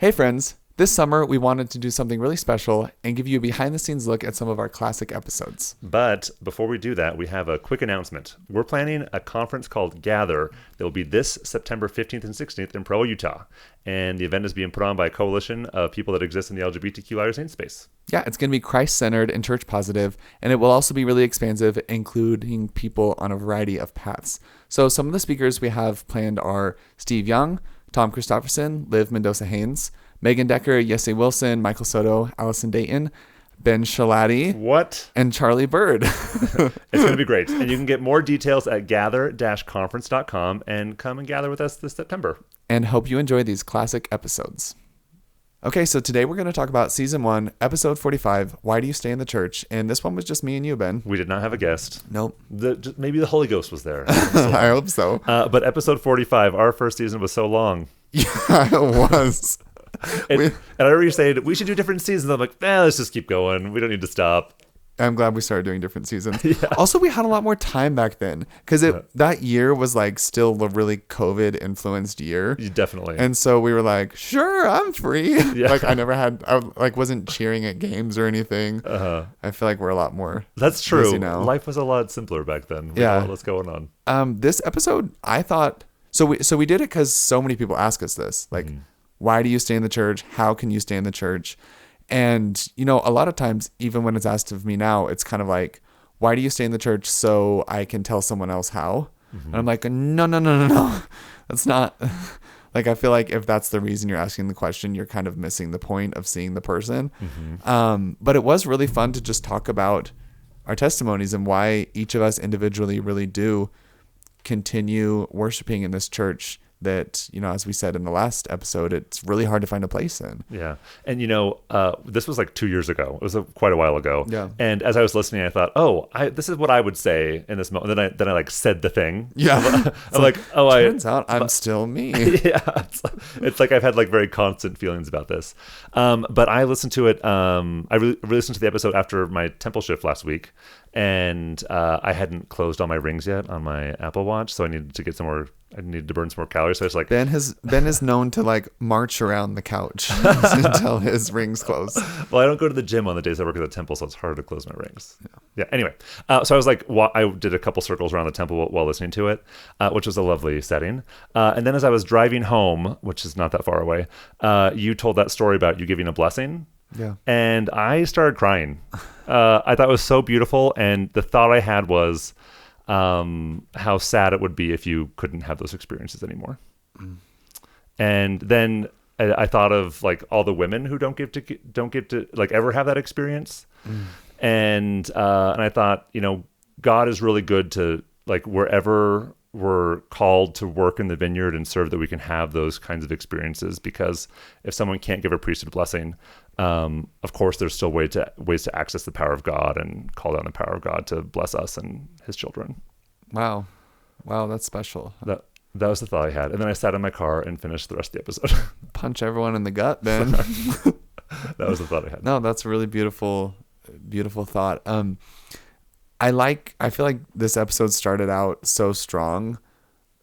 Hey friends, this summer we wanted to do something really special and give you a behind the scenes look at some of our classic episodes. But before we do that, we have a quick announcement. We're planning a conference called Gather that will be this September 15th and 16th in Provo, Utah. And the event is being put on by a coalition of people that exist in the LGBTQ Latter Saint space. Yeah, it's going to be Christ-centered and church positive, and it will also be really expansive, including people on a variety of paths. So some of the speakers we have planned are Steve Young, Tom Christofferson, Liv Mendoza-Haynes, Megan Decker, Jesse Wilson, Michael Soto, Allison Dayton, Ben Shalati, What? and Charlie Bird. It's going to be great. And you can get more details at gather-conference.com and come and gather with us this September. And hope you enjoy these classic episodes. Okay, so today we're going to talk about Season 1, Episode 45, Why Do You Stay in the Church? And this one was just me and you, Ben. We did not have a guest. Nope. Maybe the Holy Ghost was there. I hope so. But episode 45, our first season was so long. Yeah, it was. And I remember you saying, we should do different seasons. I'm like, let's just keep going. We don't need to stop. I'm glad we started doing different seasons. Yeah. Also, we had a lot more time back then because that year was like still a really COVID influenced year. Definitely. And so we were like, sure, I'm free. Yeah. Like I wasn't cheering at games or anything. I feel like we're a lot more. That's true. busy now. Life was a lot simpler back then. We had a lot less going on. This episode, I thought, so we did it because so many people ask us this, like, why do you stay in the church? How can you stay in the church? And, a lot of times, even when it's asked of me now, it's kind of like, why do you stay in the church so I can tell someone else how? And I'm like, no. That's not, like, I feel like if that's the reason you're asking the question, you're kind of missing the point of seeing the person. But it was really fun to just talk about our testimonies and why each of us individually really do continue worshiping in this church that, as we said in the last episode, it's really hard to find a place in. Yeah. And, this was like 2 years ago. It was quite a while ago. Yeah. And as I was listening, I thought, this is what I would say in this moment. Then I like said the thing. Yeah. I'm like, turns out I'm still me. Yeah. It's like I've had like very constant feelings about this. But I listened to it. I listened to the episode after my temple shift last week. And I hadn't closed all my rings yet on my Apple Watch. So I needed to burn some more calories. So I was like, Ben is known to like march around the couch until his rings close. Well, I don't go to the gym on the days I work at the temple, so it's harder to close my rings. Yeah. Anyway, so I was like, I did a couple circles around the temple while listening to it, which was a lovely setting. And then as I was driving home, which is not that far away, you told that story about you giving a blessing. Yeah. And I started crying. I thought it was so beautiful. And the thought I had was how sad it would be if you couldn't have those experiences anymore. And then I thought of like all the women who don't get to like ever have that experience. And I thought, God is really good to like wherever we're called to work in the vineyard and serve, that we can have those kinds of experiences, because if someone can't give a priesthood blessing, of course there's still ways to access the power of God and call down the power of God to bless us and his children. Wow, that's special. That was the thought I had. And then I sat in my car and finished the rest of the episode. Punch everyone in the gut, Ben. That was the thought I had. No, that's a really beautiful thought. I feel like this episode started out so strong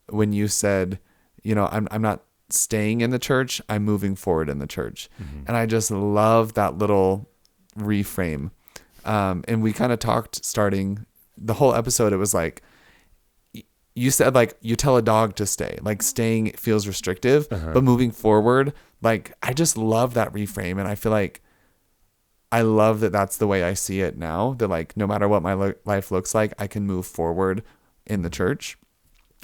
when you said, I'm not staying in the church, I'm moving forward in the church. And I just love that little reframe. And we kind of talked starting the whole episode. It was like, you said like you tell a dog to stay, like staying feels restrictive, but moving forward, like I just love that reframe. And I feel like I love that that's the way I see it now, that like no matter what my life looks like, I can move forward in the church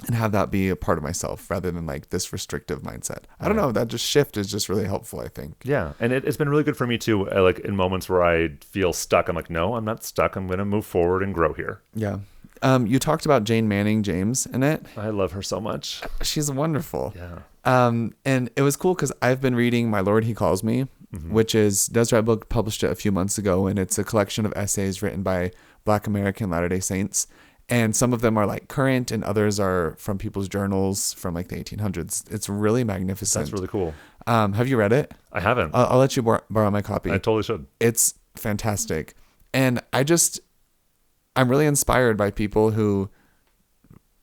and have that be a part of myself rather than like this restrictive mindset. I don't know, that just shift is just really helpful, I think. Yeah. And it's been really good for me too. Like in moments where I feel stuck, I'm like, no, I'm not stuck. I'm going to move forward and grow here. Yeah. You talked about Jane Manning James in it. I love her so much. She's wonderful. Yeah. And it was cool because I've been reading My Lord, He Calls Me, which is Deseret Book published it a few months ago, and it's a collection of essays written by Black American Latter-day Saints. And some of them are like current and others are from people's journals from like the 1800s. It's really magnificent. That's really cool. Have you read it? I haven't. I'll let you borrow my copy. I totally should. It's fantastic. And I'm really inspired by people who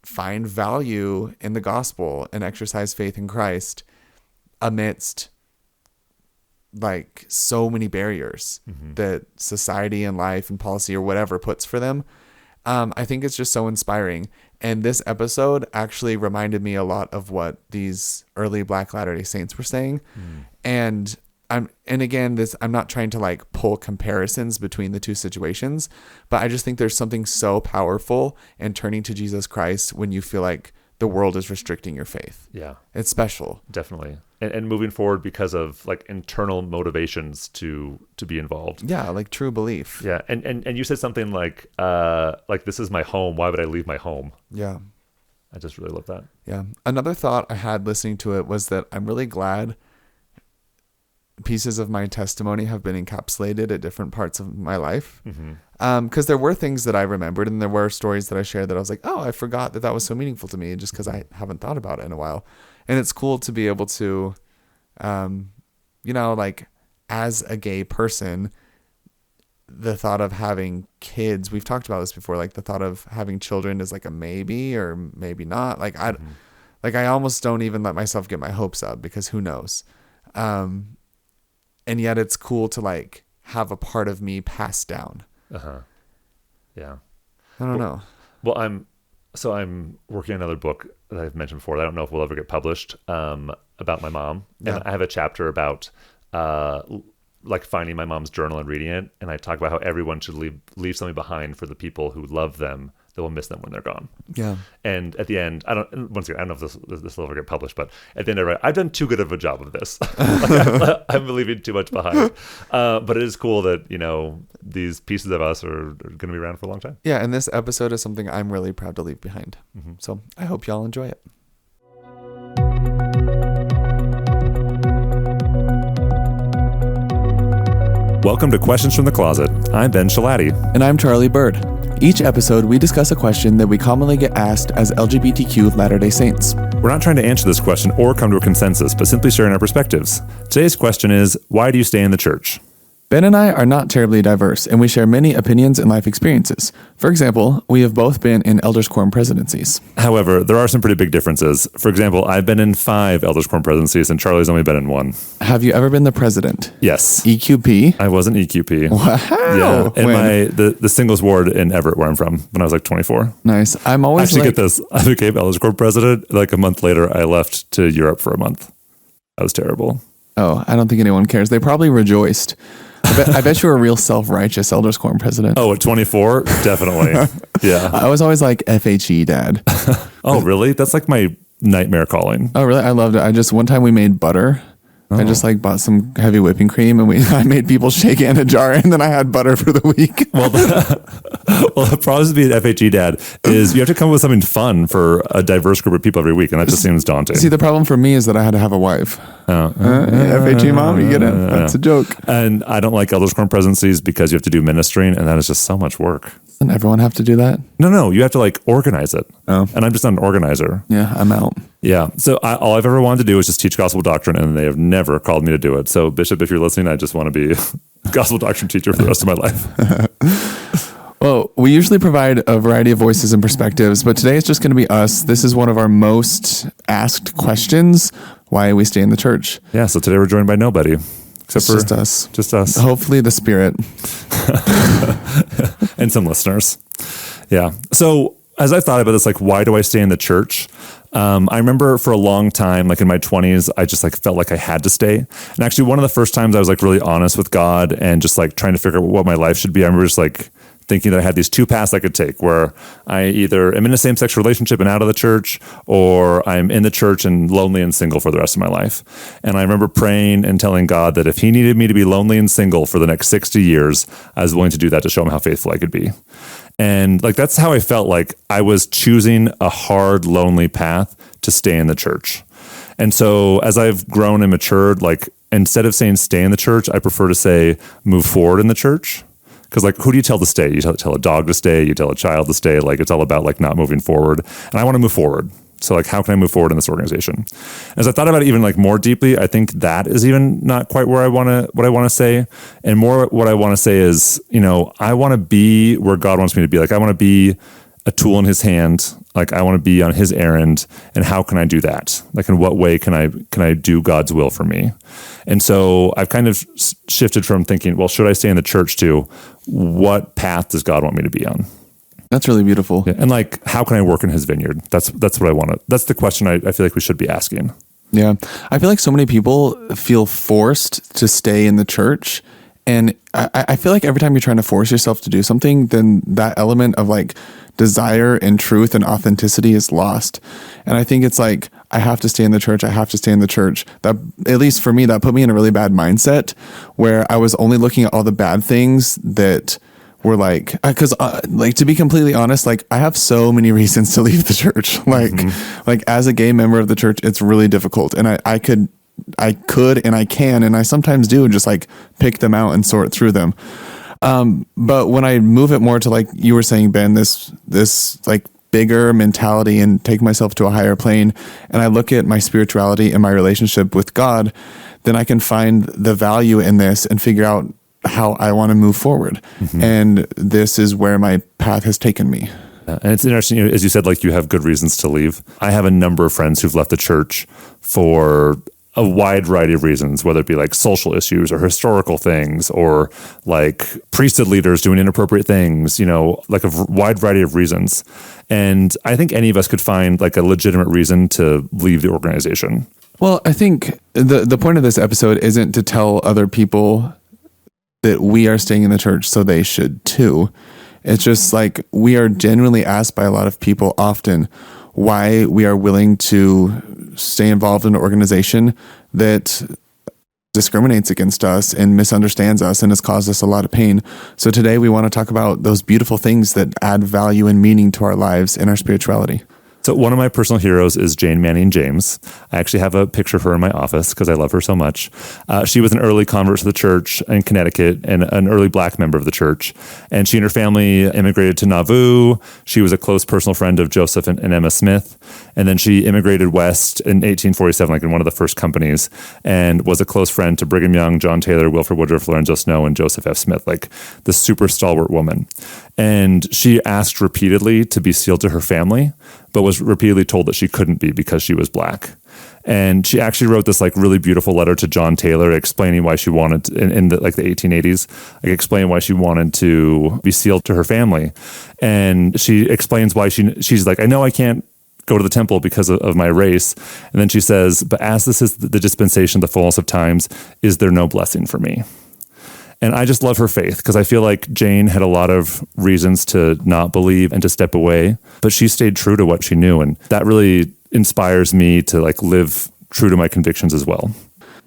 find value in the gospel and exercise faith in Christ amidst like so many barriers that society and life and policy or whatever puts for them. I think it's just so inspiring. And this episode actually reminded me a lot of what these early Black Latter-day Saints were saying. And again, I'm not trying to like pull comparisons between the two situations, but I just think there's something so powerful in turning to Jesus Christ when you feel like the world is restricting your faith. Yeah. It's special. Definitely. And moving forward because of like internal motivations to be involved. Yeah, like true belief. Yeah. And you said something like this is my home. Why would I leave my home? Yeah. I just really love that. Yeah. Another thought I had listening to it was that I'm really glad pieces of my testimony have been encapsulated at different parts of my life. Because there were things that I remembered and there were stories that I shared that I was like, oh, I forgot that was so meaningful to me just because I haven't thought about it in a while. And it's cool to be able to, like as a gay person, the thought of having kids, we've talked about this before, like the thought of having children is like a maybe or maybe not. Like I almost don't even let myself get my hopes up because who knows? And yet it's cool to like have a part of me passed down. Yeah. I don't know. Well, I'm working on another book that I've mentioned before. I don't know if we'll ever get published, about my mom. Yeah. And I have a chapter about, like finding my mom's journal and reading it. And I talk about how everyone should leave something behind for the people who love them that will miss them when they're gone. Yeah. And at the end, I don't know if this will ever get published, but at the end I write, I've done too good of a job of this. I'm leaving too much behind. But it is cool that, these pieces of us are going to be around for a long time. Yeah. And this episode is something I'm really proud to leave behind. So I hope y'all enjoy it. Welcome to Questions from the Closet. I'm Ben Shalati. And I'm Charlie Bird. Each episode, we discuss a question that we commonly get asked as LGBTQ Latter-day Saints. We're not trying to answer this question or come to a consensus, but simply sharing our perspectives. Today's question is, why do you stay in the church? Ben and I are not terribly diverse, and we share many opinions and life experiences. For example, we have both been in Elders Quorum presidencies. However, there are some pretty big differences. For example, I've been in 5 Elders Quorum presidencies, and Charlie's only been in 1. Have you ever been the president? Yes. EQP? I was an EQP. Wow. Yeah, in the singles ward in Everett, where I'm from, when I was like 24. Nice. I'm always Actually, get this. I became Elders Quorum president. Like a month later, I left to Europe for a month. That was terrible. Oh, I don't think anyone cares. They probably rejoiced. I bet you were a real self-righteous Elders Quorum president. Oh, at 24? Definitely. Yeah. I was always like FHE dad. Oh, really? That's like my nightmare calling. Oh, really? I loved it. One time we made butter. I just like bought some heavy whipping cream and I made people shake it in a jar and then I had butter for the week. Well, the problem with being an FHE dad is you have to come up with something fun for a diverse group of people every week, and that just seems daunting. See, the problem for me is that I had to have a wife. FHE mom, you get it? That's a joke. And I don't like Elders Quorum presidencies because you have to do ministering, and that is just so much work. Doesn't everyone have to do that? No, you have to like organize it. Oh. And I'm just not an organizer. Yeah, I'm out. Yeah. So all I've ever wanted to do is just teach gospel doctrine, and they have never called me to do it. So Bishop, if you're listening, I just want to be a gospel doctrine teacher for the rest of my life. Well, we usually provide a variety of voices and perspectives, but today it's just going to be us. This is one of our most asked questions, why we stay in the church. Yeah, so today we're joined by nobody. Except for just us. Just us. Hopefully the Spirit. And some listeners. Yeah. So as I thought about this, like, why do I stay in the church? I remember for a long time, like in my 20s, I just like felt like I had to stay. And actually one of the first times I was like really honest with God and just like trying to figure out what my life should be, I remember just like thinking that I had these 2 paths I could take, where I either am in a same-sex relationship and out of the church, or I'm in the church and lonely and single for the rest of my life. And I remember praying and telling God that if he needed me to be lonely and single for the next 60 years, I was willing to do that to show him how faithful I could be. And like, that's how I felt like I was choosing a hard, lonely path to stay in the church. And so as I've grown and matured, like instead of saying stay in the church, I prefer to say move forward in the church. Because like, who do you tell to stay? You tell a dog to stay, you tell a child to stay. Like, it's all about like not moving forward. And I want to move forward. So like, how can I move forward in this organization? As I thought about it even like more deeply, I think that is even not quite where what I want to say. And more what I want to say is, I want to be where God wants me to be. Like, I want to be a tool in his hand. Like, I want to be on his errand. And how can I do that? Like, in what way can I do God's will for me? And so I've kind of shifted from thinking, well, should I stay in the church, to what path does God want me to be on? That's really beautiful. Yeah. And like, how can I work in his vineyard? That's what I want to, that's the question I feel like we should be asking. Yeah. I feel like so many people feel forced to stay in the church. And I feel like every time you're trying to force yourself to do something, then that element of like desire and truth and authenticity is lost. And I think it's like, I have to stay in the church. I have to stay in the church. That, at least for me, that put me in a really bad mindset where I was only looking at all the bad things that were like, because like, to be completely honest, like I have so many reasons to leave the church. Like as a gay member of the church, it's really difficult. And I could and I can, and I sometimes do just like pick them out and sort through them. But when I move it more to like you were saying, Ben, this like bigger mentality and take myself to a higher plane, and I look at my spirituality and my relationship with God, then I can find the value in this and figure out how I want to move forward. And this is where my path has taken me. And it's interesting, as you said, like you have good reasons to leave. I have a number of friends who've left the church for a wide variety of reasons, whether it be like social issues or historical things or like priesthood leaders doing inappropriate things, like a wide variety of reasons. And I think any of us could find like a legitimate reason to leave the organization. Well, I think the point of this episode isn't to tell other people that we are staying in the church so they should too. It's just like we are genuinely asked by a lot of people often why we are willing to stay involved in an organization that discriminates against us and misunderstands us and has caused us a lot of pain. So today we want to talk about those beautiful things that add value and meaning to our lives and our spirituality. So one of my personal heroes is Jane Manning James. I actually have a picture of her in my office because I love her so much. She was an early convert to the church in Connecticut and an early Black member of the church. And she and her family immigrated to Nauvoo. She was a close personal friend of Joseph and Emma Smith. And then she immigrated west in 1847, like in one of the first companies, and was a close friend to Brigham Young, John Taylor, Wilford Woodruff, Lorenzo Snow, and Joseph F. Smith, like the super stalwart woman. And she asked repeatedly to be sealed to her family, but was repeatedly told that she couldn't be because she was Black. And she actually wrote this like really beautiful letter to John Taylor explaining why she wanted to, in the 1880s, like explaining why she wanted to be sealed to her family. And she explains why she's like, I know I can't go to the temple because of my race. And then she says, but as this is the dispensation, the fullness of times, is there no blessing for me? And I just love her faith because I feel like Jane had a lot of reasons to not believe and to step away, but she stayed true to what she knew. And that really inspires me to like live true to my convictions as well.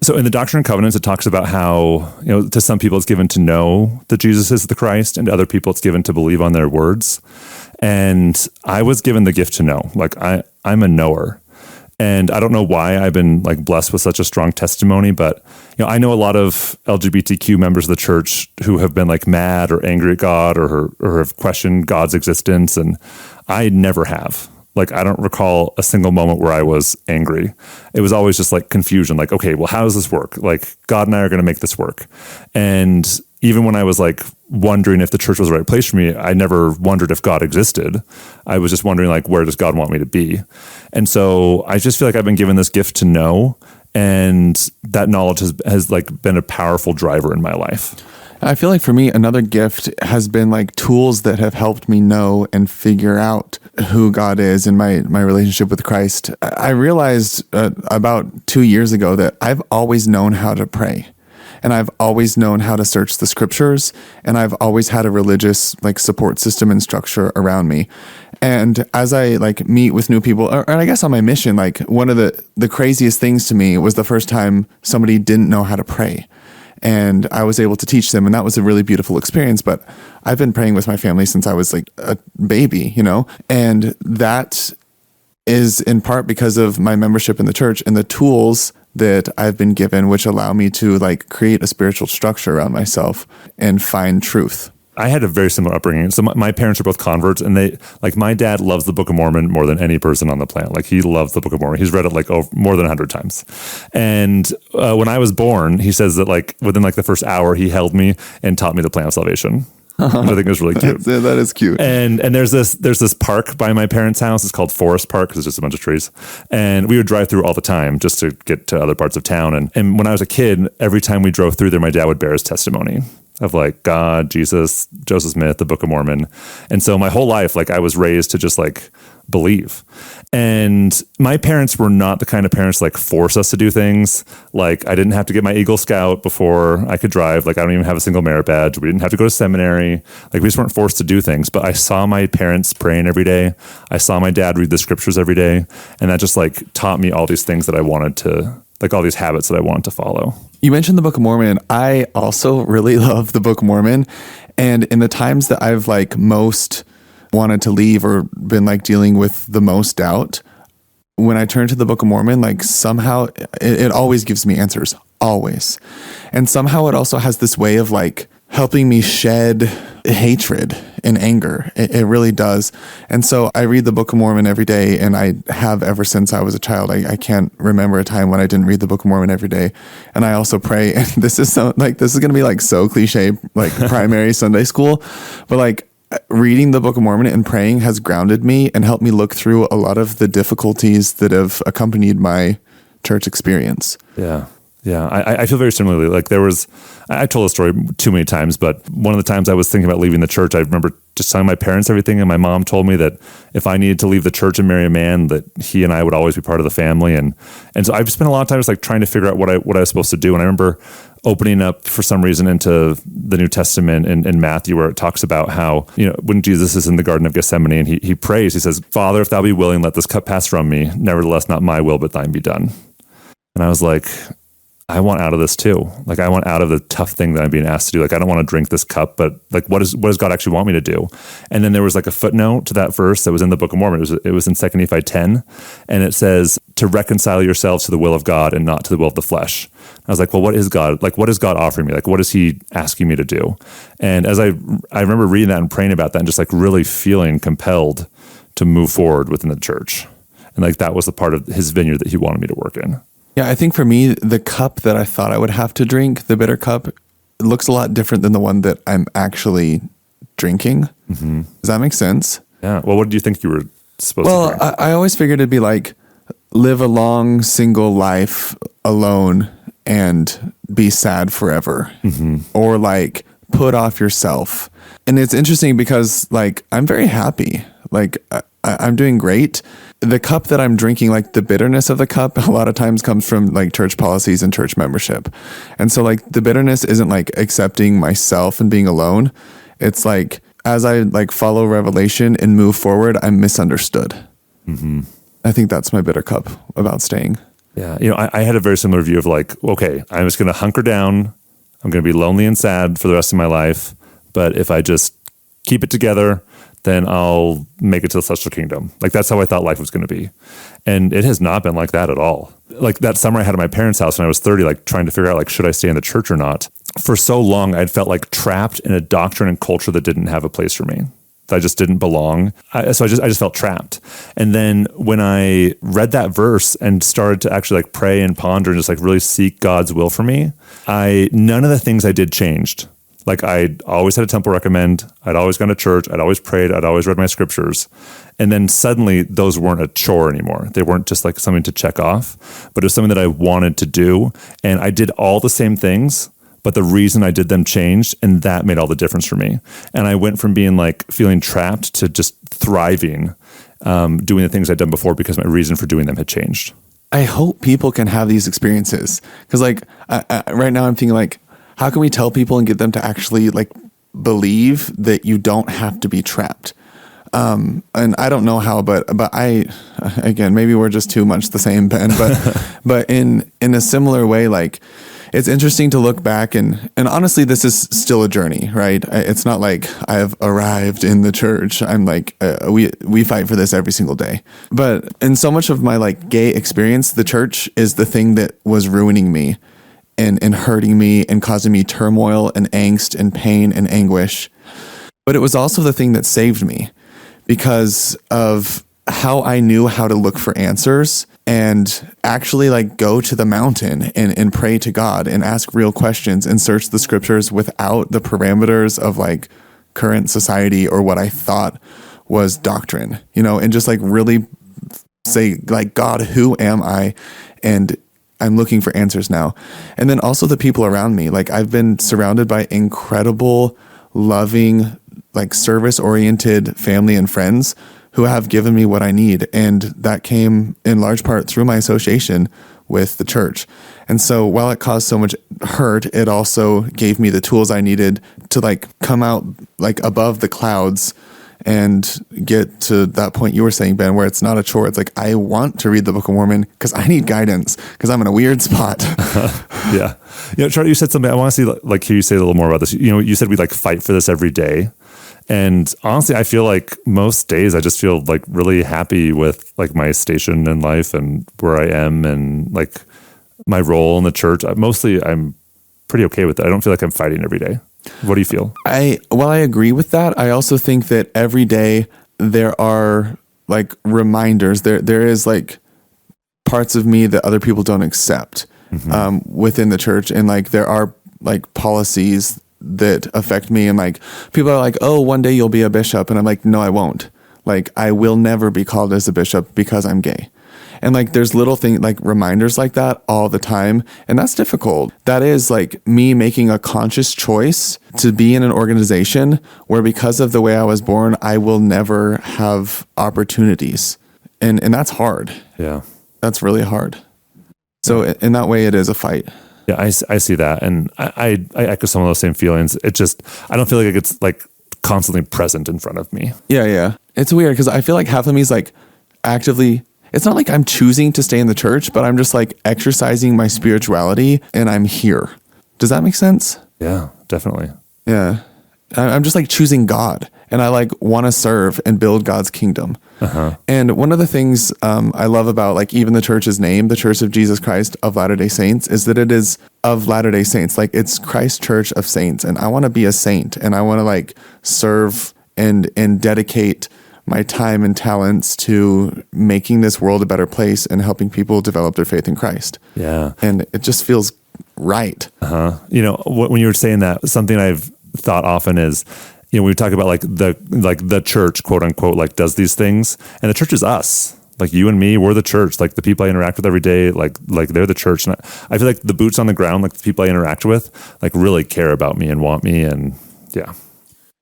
So in the Doctrine and Covenants, it talks about how, to some people it's given to know that Jesus is the Christ, and to other people it's given to believe on their words. And I was given the gift to know. Like I'm a knower. And I don't know why I've been like blessed with such a strong testimony, but I know a lot of LGBTQ members of the church who have been like mad or angry at God or have questioned God's existence, and I never have. Like I don't recall a single moment where I was angry. It was always just like confusion, like, okay, well, how does this work? Like God and I are going to make this work. And even when I was like wondering if the church was the right place for me, I never wondered if God existed. I was just wondering like, where does God want me to be? And so I just feel like I've been given this gift to know, and that knowledge has like been a powerful driver in my life. I feel like for me, another gift has been like tools that have helped me know and figure out who God is in my relationship with Christ. I realized about 2 years ago that I've always known how to pray. And I've always known how to search the scriptures, and I've always had a religious like support system and structure around me. And as I like meet with new people, or I guess on my mission, like one of the craziest things to me was the first time somebody didn't know how to pray. And I was able to teach them, and that was a really beautiful experience. But I've been praying with my family since I was like a baby, and that is in part because of my membership in the church and the tools that I've been given, which allow me to like create a spiritual structure around myself and find truth. I had a very similar upbringing. So my parents are both converts, and they like my dad loves the Book of Mormon more than any person on the planet. Like he loves the Book of Mormon. He's read it like more than 100 times. And when I was born, he says that like within like the first hour, he held me and taught me the plan of salvation. which I think is really cute. That is cute. And there's this park by my parents' house. It's called Forest Park because it's just a bunch of trees. And we would drive through all the time just to get to other parts of town. And when I was a kid, every time we drove through there, my dad would bear his testimony of like God, Jesus, Joseph Smith, the Book of Mormon. And so my whole life, like I was raised to just like believe. And my parents were not the kind of parents to like force us to do things. Like I didn't have to get my Eagle Scout before I could drive. Like I don't even have a single merit badge. We didn't have to go to seminary. Like we just weren't forced to do things. But I saw my parents praying every day. I saw my dad read the scriptures every day. And that just like taught me all these things that I wanted to, like all these habits that I wanted to follow. You mentioned the Book of Mormon. I also really love the Book of Mormon. And in the times that I've like most wanted to leave or been like dealing with the most doubt, when I turn to the Book of Mormon, like somehow it always gives me answers, always. And somehow it also has this way of like helping me shed hatred and anger. It really does. And so I read the Book of Mormon every day, and I have ever since I was a child. I can't remember a time when I didn't read the Book of Mormon every day. And I also pray, and this is going to be like so cliche, like primary Sunday school, but like reading the Book of Mormon and praying has grounded me and helped me look through a lot of the difficulties that have accompanied my church experience. Yeah. Yeah, I feel very similarly. Like I told the story too many times, but one of the times I was thinking about leaving the church, I remember just telling my parents everything, and my mom told me that if I needed to leave the church and marry a man, that he and I would always be part of the family. And so I've spent a lot of time just like trying to figure out what I was supposed to do. And I remember opening up for some reason into the New Testament in Matthew, where it talks about how, when Jesus is in the Garden of Gethsemane and he prays, he says, "Father, if thou be willing, let this cup pass from me. Nevertheless, not my will, but thine be done." And I was like, I want out of this too. Like I want out of the tough thing that I'm being asked to do. Like I don't want to drink this cup, but like what does God actually want me to do? And then there was like a footnote to that verse that was in the Book of Mormon. It was in 2 Nephi 10, and it says to reconcile yourselves to the will of God and not to the will of the flesh. I was like, well, what is God? Like what is God offering me? Like what is he asking me to do? And as I remember reading that and praying about that and just like really feeling compelled to move forward within the church. And like that was the part of his vineyard that he wanted me to work in. Yeah, I think for me, the cup that I thought I would have to drink, the bitter cup, looks a lot different than the one that I'm actually drinking. Mm-hmm. Does that make sense? Yeah. Well, what did you think you were supposed to drink? Well, I always figured it'd be like live a long single life alone and be sad forever. Mm-hmm. Or like put off yourself. And it's interesting because like I'm very happy. Like I'm doing great. The cup that I'm drinking, like the bitterness of the cup, a lot of times comes from like church policies and church membership. And so like the bitterness isn't like accepting myself and being alone. It's like, as I like follow revelation and move forward, I'm misunderstood. Mm-hmm. I think that's my bitter cup about staying. Yeah. I had a very similar view of like, okay, I'm just going to hunker down. I'm going to be lonely and sad for the rest of my life. But if I just keep it together, then I'll make it to the celestial kingdom. Like that's how I thought life was going to be. And it has not been like that at all. Like that summer I had at my parents' house when I was 30, like trying to figure out like, should I stay in the church or not? For so long, I'd felt like trapped in a doctrine and culture that didn't have a place for me. I just didn't belong. So I just felt trapped. And then when I read that verse and started to actually like pray and ponder and just like really seek God's will for me, none of the things I did changed. Like I always had a temple recommend. I'd always gone to church. I'd always prayed. I'd always read my scriptures. And then suddenly those weren't a chore anymore. They weren't just like something to check off, but it was something that I wanted to do. And I did all the same things, but the reason I did them changed, and that made all the difference for me. And I went from being like feeling trapped to just thriving, doing the things I'd done before because my reason for doing them had changed. I hope people can have these experiences. Because like right now I'm thinking like, how can we tell people and get them to actually like believe that you don't have to be trapped? And I don't know how, but again, maybe we're just too much the same, Ben, but in a similar way, like it's interesting to look back and honestly, this is still a journey, right? It's not like I have arrived in the church. I'm like, we fight for this every single day. But in so much of my like gay experience, the church is the thing that was ruining me. And hurting me and causing me turmoil and angst and pain and anguish. But it was also the thing that saved me because of how I knew how to look for answers and actually like go to the mountain and pray to God and ask real questions and search the scriptures without the parameters of like current society or what I thought was doctrine, you know, and just like really say like, God, who am I? And I'm looking for answers now. And then also the people around me, like I've been surrounded by incredible, loving, like service oriented family and friends who have given me what I need. And that came in large part through my association with the church. And so while it caused so much hurt, it also gave me the tools I needed to like come out like above the clouds and get to that point you were saying, Ben, where it's not a chore. It's like, I want to read the Book of Mormon because I need guidance because I'm in a weird spot. Yeah. You know, Charlie, you said something, I want to see, like, hear you say a little more about this. You know, you said we like fight for this every day. And honestly, I feel like most days I just feel like really happy with like my station in life and where I am and like my role in the church. Mostly I'm pretty okay with it. I don't feel like I'm fighting every day. What do you feel? While I agree with that, I also think that every day there are like reminders. There is like parts of me that other people don't accept within the church. And like there are like policies that affect me, and like people are like, oh, one day you'll be a bishop, and I'm like, no, I won't. Like I will never be called as a bishop because I'm gay. And like there's little things like reminders like that all the time, and that's difficult. That is like me making a conscious choice to be in an organization where because of the way I was born, I will never have opportunities, and that's hard. Yeah, that's really hard. So in that way, it is a fight. Yeah, I see that. And I echo some of those same feelings. It just, I don't feel like it's like constantly present in front of me. Yeah. It's weird because I feel like half of me is like actively, it's not like I'm choosing to stay in the church, but I'm just like exercising my spirituality and I'm here. Does that make sense? Yeah, definitely. Yeah. I'm just like choosing God, and I like want to serve and build God's kingdom. And one of the things I love about like even the church's name, the Church of Jesus Christ of Latter-day Saints, is that it is of Latter-day Saints. Like it's Christ Church of Saints, and I want to be a saint, and I want to like serve and dedicate my time and talents to making this world a better place and helping people develop their faith in Christ. Yeah. And it just feels right. You know, when you were saying that, something I've thought often is, you know, we talk about like the church, quote unquote, like does these things, and the church is us. Like you and me, we're the church. Like the people I interact with every day, like they're the church. And I feel like the boots on the ground, like the people I interact with, like really care about me and want me. And yeah.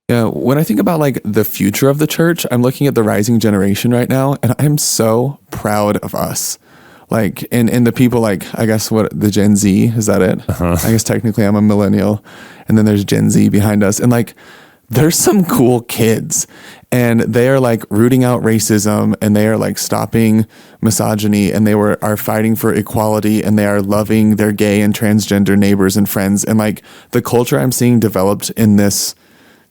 Yeah, when I think about like the future of the church, I'm looking at the rising generation right now, and I'm so proud of us. Like, and the people like, I guess the Gen Z, is that it? I guess technically I'm a millennial, and then there's Gen Z behind us. And like, there's some cool kids, and they are like rooting out racism, and they are like stopping misogyny, and they are fighting for equality, and they are loving their gay and transgender neighbors and friends. And like the culture I'm seeing developed in this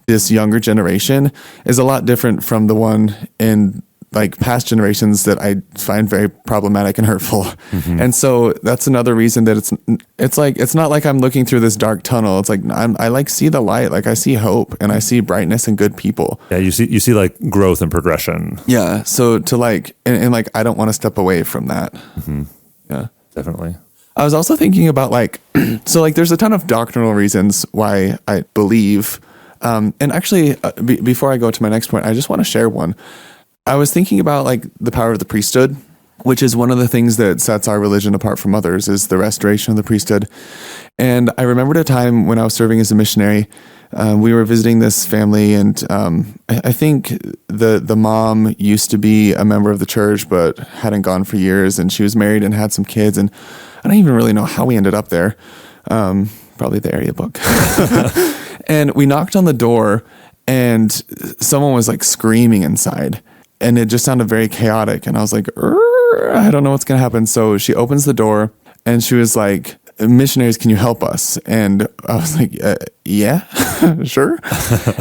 younger generation is a lot different from the one in like past generations that I find very problematic and hurtful. And so that's another reason that it's like, it's not like I'm looking through this dark tunnel. It's like, I like see the light. Like I see hope and I see brightness and good people. Yeah. You see like growth and progression. Yeah. So to like, and like, I don't want to step away from that. Yeah, definitely. I was also thinking about like, so like there's a ton of doctrinal reasons why I believe, and actually before I go to my next point, I just want to share one. I was thinking about like the power of the priesthood, which is one of the things that sets our religion apart from others, is the restoration of the priesthood. And I remembered a time when I was serving as a missionary. We were visiting this family, and I think the mom used to be a member of the church, but hadn't gone for years, and she was married and had some kids, and I don't even really know how we ended up there. Probably the area book. And we knocked on the door, and someone was like screaming inside. And it just sounded very chaotic. And I was like, I don't know what's going to happen. So she opens the door and she was like, missionaries, can you help us? And I was like, yeah, sure.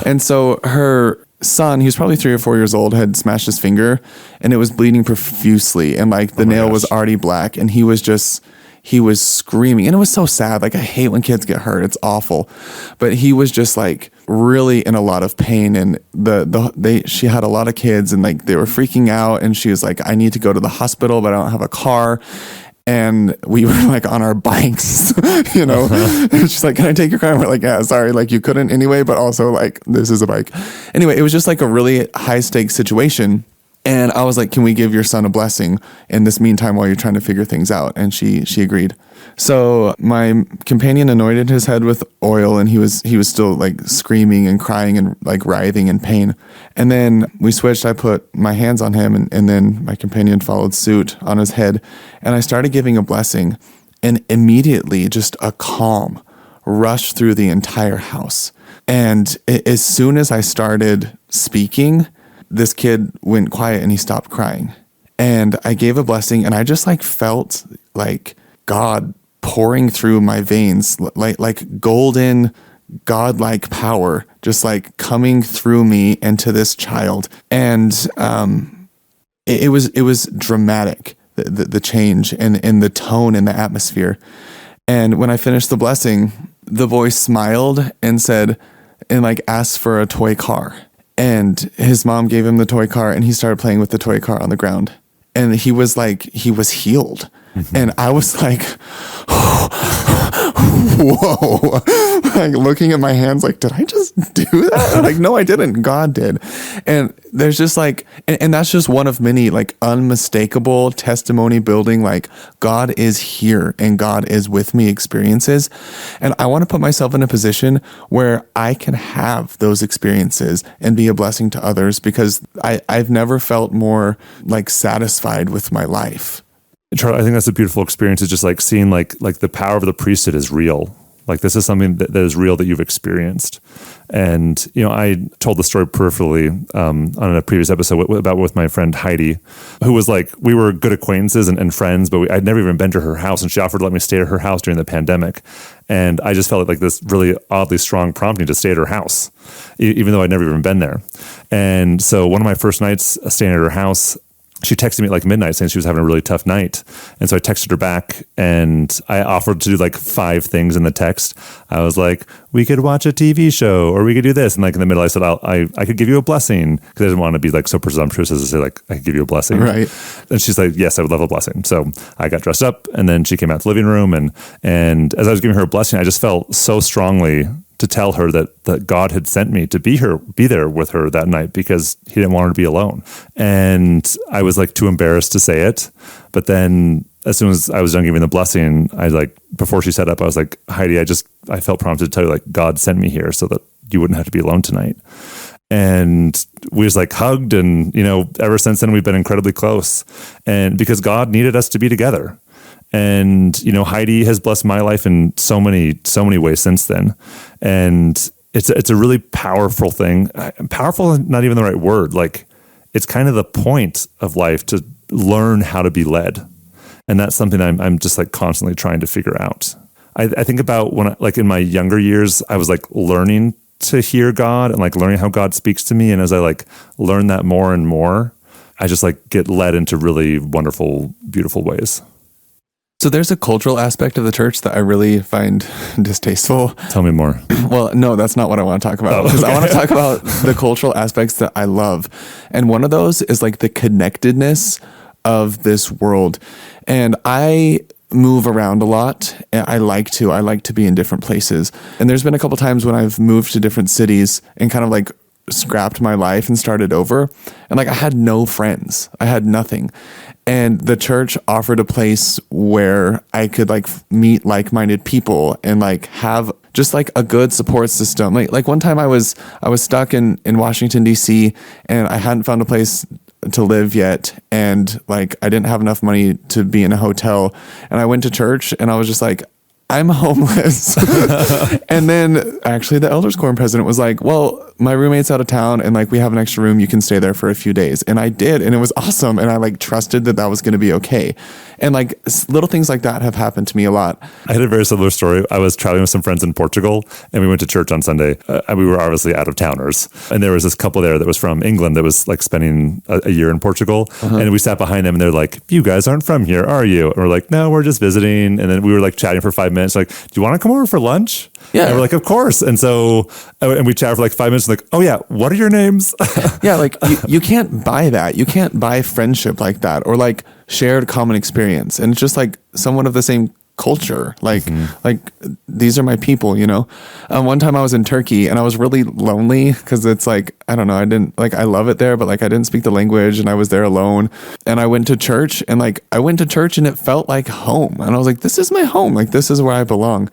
And so her son, he was probably 3 or 4 years old, had smashed his finger and it was bleeding profusely. And like the nail was already black, and he was screaming, and it was so sad. Like I hate when kids get hurt. It's awful. But he was just like really in a lot of pain, and she had a lot of kids, and like they were freaking out, and she was like, I need to go to the hospital, but I don't have a car. and we were like on our bikes, you know. And she's like, "Can I take your car?" And we're like, "Yeah, sorry, like you couldn't anyway, but also like this is a bike." Anyway, it was just like a really high stakes situation. And I was like, "Can we give your son a blessing in this meantime while you're trying to figure things out?" And she agreed. So my companion anointed his head with oil, and he was still like screaming and crying and like writhing in pain. And then we switched. I put my hands on him, and then my companion followed suit on his head. And I started giving a blessing, and immediately just a calm rushed through the entire house. And as soon as I started speaking, this kid went quiet and he stopped crying. And I gave a blessing, and I just like felt like God pouring through my veins, like golden, godlike power, just like coming through me into this child. And it was dramatic, the change in the tone and the atmosphere. And when I finished the blessing, the boy smiled and said, and like asked for a toy car. And his mom gave him the toy car, and he started playing with the toy car on the ground. And he was healed. Mm-hmm. And I was like, whoa, like looking at my hands, like, did I just do that? Like, no, I didn't. God did. And there's just like, and that's just one of many like unmistakable testimony building, like God is here and God is with me experiences. And I want to put myself in a position where I can have those experiences and be a blessing to others, because I've never felt more like satisfied with my life. Charlie, I think that's a beautiful experience. It's just like seeing like the power of the priesthood is real. Like this is something that is real that you've experienced. And, you know, I told the story peripherally on a previous episode with my friend Heidi, who was like, we were good acquaintances and friends, but I'd never even been to her house, and she offered to let me stay at her house during the pandemic. And I just felt like this really oddly strong prompting to stay at her house, even though I'd never even been there. And so one of my first nights staying at her house, she texted me at like midnight saying she was having a really tough night. And so I texted her back, and I offered to do like 5 things in the text. I was like, we could watch a TV show, or we could do this. And like in the middle, I said, I could give you a blessing, because I didn't want to be like so presumptuous as to say like, I could give you a blessing. Right. And she's like, yes, I would love a blessing. So I got dressed up, and then she came out to the living room. And as I was giving her a blessing, I just felt so strongly to tell her that God had sent me to be there with her that night, because he didn't want her to be alone. And I was like too embarrassed to say it. But then as soon as I was done giving the blessing, I like, before she set up, I was like, Heidi, I felt prompted to tell you, like, God sent me here so that you wouldn't have to be alone tonight. And we just like hugged, and, you know, ever since then we've been incredibly close, and because God needed us to be together. And, you know, Heidi has blessed my life in so many ways since then. And it's a really powerful thing. Powerful is not even the right word. Like, it's kind of the point of life to learn how to be led. And that's something I'm just like constantly trying to figure out. I think about when like in my younger years, I was like learning to hear God and like learning how God speaks to me. And as I like learn that more and more, I just like get led into really wonderful, beautiful ways. So there's a cultural aspect of the church that I really find distasteful. Tell me more. Well, no, that's not what I want to talk about. Because I want to talk about the cultural aspects that I love. And one of those is like the connectedness of this world. And I move around a lot. I like to be in different places. And there's been a couple times when I've moved to different cities and kind of like scrapped my life and started over. And like I had no friends. I had nothing. And the church offered a place where I could like meet like-minded people and like have just like a good support system. Like one time I was stuck in Washington, D.C., and I hadn't found a place to live yet. And like, I didn't have enough money to be in a hotel. And I went to church, and I was just like, I'm homeless. And then actually the elders quorum president was like, well, my roommate's out of town, and like we have an extra room. You can stay there for a few days. And I did. And it was awesome. And I like trusted that was going to be okay. And like little things like that have happened to me a lot. I had a very similar story. I was traveling with some friends in Portugal, and we went to church on Sunday. And we were obviously out of towners. And there was this couple there that was from England that was like spending a year in Portugal. Uh-huh. And we sat behind them, and they're like, you guys aren't from here, are you? And we're like, no, we're just visiting. And then we were like chatting for 5 minutes. Like, do you want to come over for lunch? Yeah. And we're like, of course. And so, and we chatted for like 5 minutes. Like, oh yeah, what are your names? Yeah. Like you can't buy that. You can't buy friendship like that, or like shared common experience, and it's just like somewhat of the same culture. Like these are my people, you know. One time I was in Turkey and I was really lonely because it's like, I don't know, I didn't like, I love it there, but like I didn't speak the language and I was there alone, and I went to church, and like I went to church and it felt like home, and I was like, this is my home, like this is where I belong.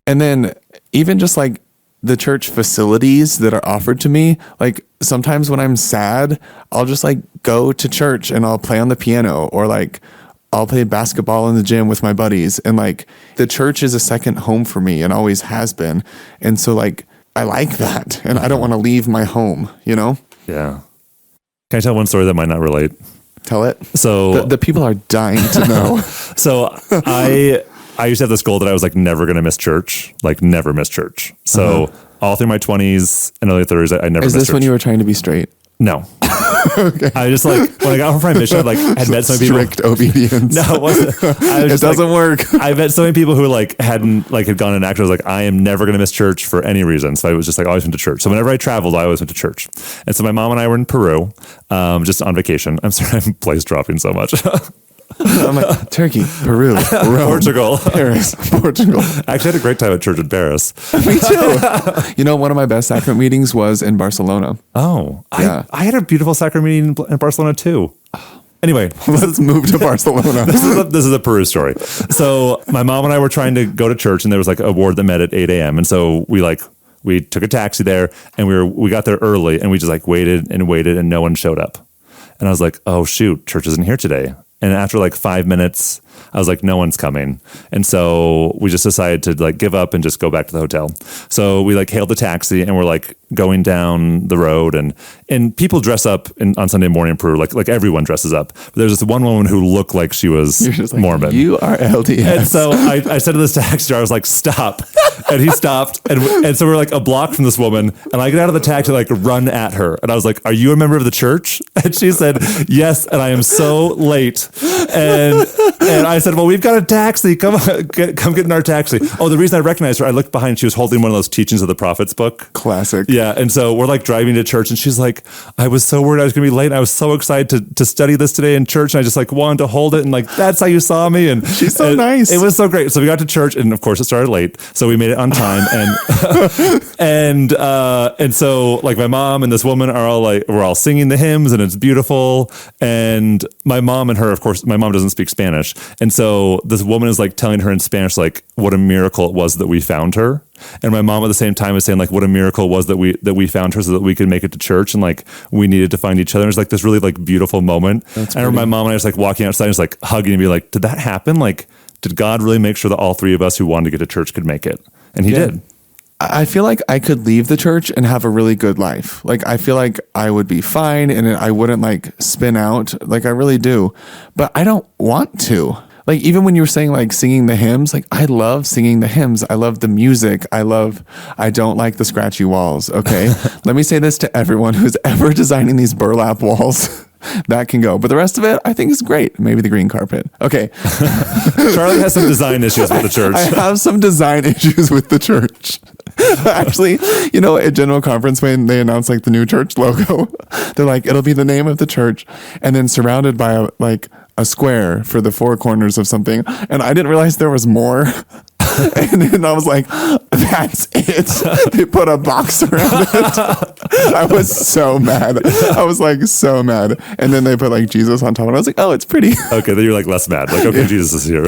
And then even just like the church facilities that are offered to me, like sometimes when I'm sad, I'll just like go to church and I'll play on the piano, or like I'll play basketball in the gym with my buddies, and like the church is a second home for me and always has been. And so like I like that, and I don't want to leave my home, you know? Yeah. Can I tell one story that might not relate? Tell it. So the people are dying to know. So I used to have this goal that I was like never going to miss church, like never miss church. So all through my 20s and early 30s, I never missed church. Is this when you were trying to be straight? No. Okay. I just like, when I got home from my mission, I like had met so many people. Strict obedience. No, it wasn't. It doesn't work. I met so many people who like hadn't like had gone in action. I was like, I am never going to miss church for any reason. So I was just like, always went to church. So whenever I traveled, I always went to church. And so my mom and I were in Peru, just on vacation. I'm sorry, I'm place dropping so much. I'm like, Turkey, Peru, Rome, Portugal, Paris, Portugal. Actually, I had a great time at church in Paris. Me too. You know, one of my best sacrament meetings was in Barcelona. Oh, Yeah. I had a beautiful sacrament meeting in Barcelona too. Anyway, Let's move to Barcelona. this is a Peru story. So my mom and I were trying to go to church, and there was like a ward that met at 8 a.m. And so we took a taxi there, and we got there early, and we just like waited, and no one showed up. And I was like, oh shoot, church isn't here today. And after like 5 minutes, I was like, no one's coming. And so we just decided to like give up and just go back to the hotel. So we like hailed the taxi, and we're like going down the road, and people dress up on Sunday morning in Peru. Like everyone dresses up. But there's this one woman who looked like she was You're just like, Mormon. You are LDS. And so I said to this taxi driver, I was like, stop. And he stopped. And so we're like a block from this woman. And I get out of the taxi, like run at her. And I was like, are you a member of the church? And she said, yes. And I am so late. And I said, well, we've got a taxi. Come get in our taxi. Oh, the reason I recognized her, I looked behind. She was holding one of those Teachings of the Prophets book. Classic. Yeah. And so we're like driving to church, and she's like, I was so worried I was going to be late. And I was so excited to study this today in church. And I just like wanted to hold it. And like, that's how you saw me. And She's so nice. It was so great. So we got to church, and of course it started late. So we made it on time. And so like my mom and this woman are all like, we're all singing the hymns, and it's beautiful. And my mom and her, of course, my mom doesn't speak Spanish. And so this woman is like telling her in Spanish, like what a miracle it was that we found her. And my mom at the same time is saying like what a miracle it was that we found her so that we could make it to church, and like we needed to find each other. And it's like this really like beautiful moment. I remember my mom and I was like walking outside and just like hugging and be like, did that happen? Like, did God really make sure that all three of us who wanted to get to church could make it? And he did. I feel like I could leave the church and have a really good life. Like, I feel like I would be fine and I wouldn't like spin out. Like, I really do. But I don't want to. Like, even when you were saying like singing the hymns, like I love singing the hymns. I love the music. I don't like the scratchy walls. Okay. Let me say this to everyone who's ever designing these burlap walls. That can go. But the rest of it, I think is great. Maybe the green carpet. Okay. Charlie has some design issues with the church. I have some design issues with the church. Actually, you know, at General Conference, when they announced like the new church logo, they're like, it'll be the name of the church, and then surrounded by a square for the four corners of something. And I didn't realize there was more. And then I was like, that's it. They put a box around it. I was so mad. I was like so mad. And then they put like Jesus on top. And I was like, oh, it's pretty. Okay, then you're like less mad. Like, okay, Jesus is here.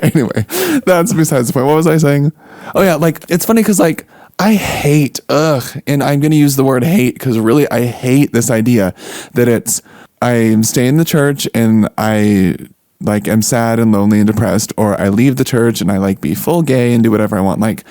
Anyway, that's besides the point. What was I saying? Oh yeah, like it's funny because like I hate, and I'm going to use the word hate because really I hate this idea that I'm staying in the church and I like am sad and lonely and depressed, or I leave the church and I like be full gay and do whatever I want. Like,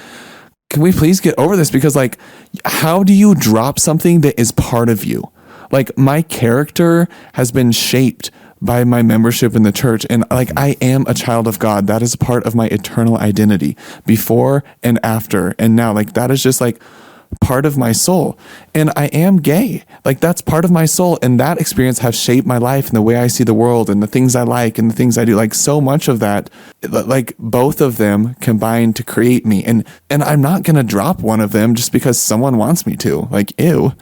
can we please get over this? Because like, how do you drop something that is part of you? Like, my character has been shaped by my membership in the church, and like I am a child of God. That is part of my eternal identity before and after and now. Like, that is just like part of my soul. And I am gay. Like, that's part of my soul, and that experience has shaped my life and the way I see the world and the things I like and the things I do. Like, so much of that, like both of them combine to create me, and I'm not gonna drop one of them just because someone wants me to. Like, ew.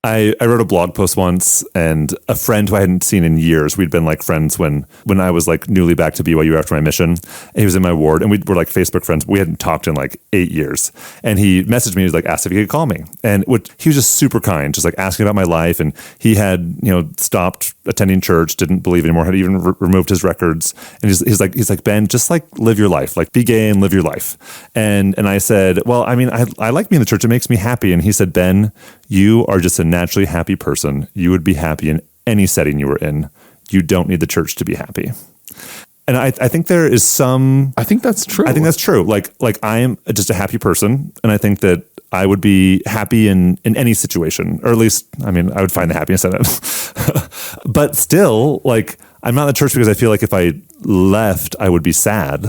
I wrote a blog post once, and a friend who I hadn't seen in years, we'd been like friends when I was like newly back to BYU after my mission. He was in my ward, and we were like Facebook friends. We hadn't talked in like 8 years. And he messaged me, he was like, asked if he could call me. And he was just super kind, just like asking about my life. And he had, stopped attending church, didn't believe anymore, had even removed his records. And he's like, Ben, just like live your life, like be gay and live your life. And I said, well, I mean, I like being in the church. It makes me happy. And he said, Ben, you are just a naturally happy person. You would be happy in any setting you were in. You don't need the church to be happy. And I think there is some... I think that's true. I think that's true. Like I am just a happy person, and I think that I would be happy in any situation, or at least, I mean, I would find the happiness in it. But still, like, I'm not in the church because I feel like if I left, I would be sad,